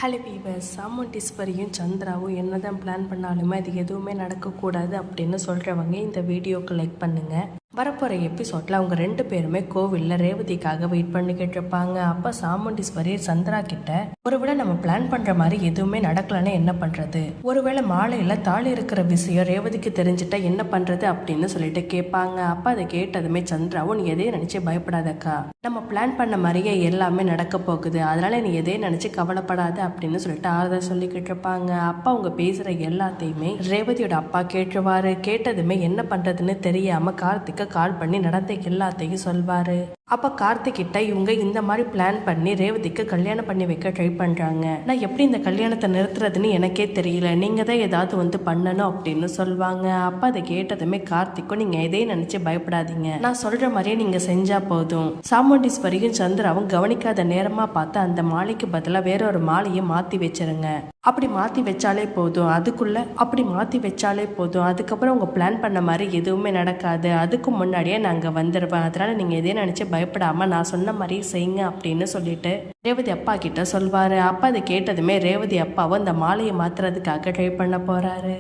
Hello viewers, சாமுண்டீஸ்வரியும் சந்திராவும் என்னதான் plan பண்ணாலுமே அது எதுவுமே நடக்கக்கூடாது அப்படின்னு சொல்கிறவங்க இந்த வீடியோக்கு லைக் பண்ணுங்கள். வரப்போகிற எபிசோடில் அவங்க 2 பேருமே கோவிலில் ரேவதிக்காக வெயிட் பண்ணிக்கிட்டு இருப்பாங்க. அப்போ சாமுண்டீஸ்வரி சந்திரா கிட்ட, ஒருவேளை நம்ம பிளான் பண்ணுற மாதிரி எதுவுமே நடக்கலன்னு என்ன பண்ணுறது, ஒருவேளை மாலையில் தாலி இருக்கிற விஷயம் ரேவதிக்கு தெரிஞ்சிட்டா என்ன பண்ணுறது அப்படின்னு சொல்லிட்டு கேட்பாங்க. அப்போ அதை கேட்டதுமே சந்திராவும், நீ எதையும் நினச்சி பயப்படாதக்கா, நம்ம பிளான் பண்ண மாதிரியே எல்லாமே நடக்க போகுது, அதனால நீ எதையும் நினச்சி கவலைப்படாத அப்படின்னு சொல்லிட்டு ஆறுதல் சொல்லிக்கிட்டு இருப்பாங்க. அப்பா அவங்க பேசுகிற எல்லாத்தையுமே ரேவதியோட அப்பா கேட்டுருவாரு. கேட்டதுமே என்ன பண்ணுறதுன்னு தெரியாமல் கார்த்திக் கால் பண்ணி நடந்த எல்லாத்தையும் சொல்வாரு. அப்ப கார்த்திக் கிட்ட, இவங்க இந்த மாதிரி பிளான் பண்ணி ரேவதிக்கு கல்யாணம் பண்ணி வைக்க ட்ரை பண்றாங்க, நான் எப்படி இந்த கல்யாணத்தை நிறுத்துறதுன்னு எனக்கே தெரியல, நீங்க தான் ஏதாவது பண்ணணும் அப்படின்னு சொல்லுவாங்க. அப்ப அதை கேட்டதுமே கார்த்திக்கும், நீங்க எதையும் நினைச்சு பயப்படாதீங்க, நான் சொல்ற மாதிரியே நீங்க செஞ்சா போதும், சாமுண்டீஸ்வரியும் சந்திராவும் கவனிக்காத நேரமா பார்த்து அந்த மாலைக்கு பதிலா வேற ஒரு மாலையை மாத்தி வச்சிருங்க, அப்படி மாத்தி வச்சாலே போதும், அதுக்கப்புறம் உங்க பிளான் பண்ண மாதிரி எதுவுமே நடக்காது, அதுக்கு முன்னாடியே நாங்க வந்துடுவேன், அதனால நீங்க எதையும் நினைச்சு பயப்படாம நான் சொன்ன மாதிரி செய்யுங்க அப்படின்னு சொல்லிட்டு ரேவதி அப்பா கிட்ட சொல்வாரு. அப்பா அதை கேட்டதுமே ரேவதி அப்பாவும் அந்த மாலையை மாத்துறதுக்காக ட்ரை பண்ண போறாரு.